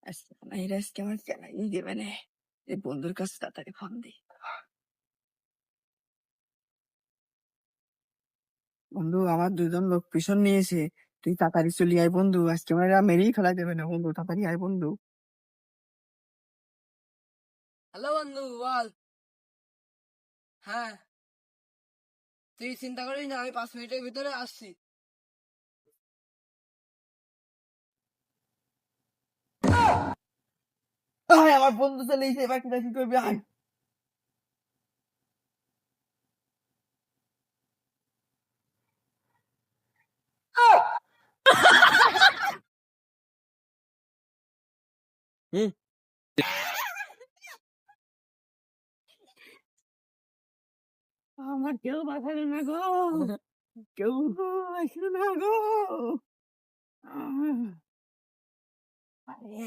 আজকে মাইরা আজকে আমার জ্বালাই দেবে নে। এই বন্ধুর কাছে তাড়াতাড়ি ফোন দিই। বন্ধু আমার ২ জন লোক পিছন নিয়েছে। তুই তাড়াতাড়ি চলে আয় বন্ধু। আজকে আমার এরা মেরেই ফেলাই দেবে না বন্ধু। তাড়াতাড়ি আয় বন্ধু। হ্যালো বন্ধু বল। হ্যাঁ, তুই চিন্তা করিস না, আমি 5 মিনিটের ভিতরে আসছি। আয় আমার বন্ধু চলে এসে এবার কিনা কি করবি আয়। আমার কেউ বাঁচালো না গো। কেউ আসলো না গো। আরে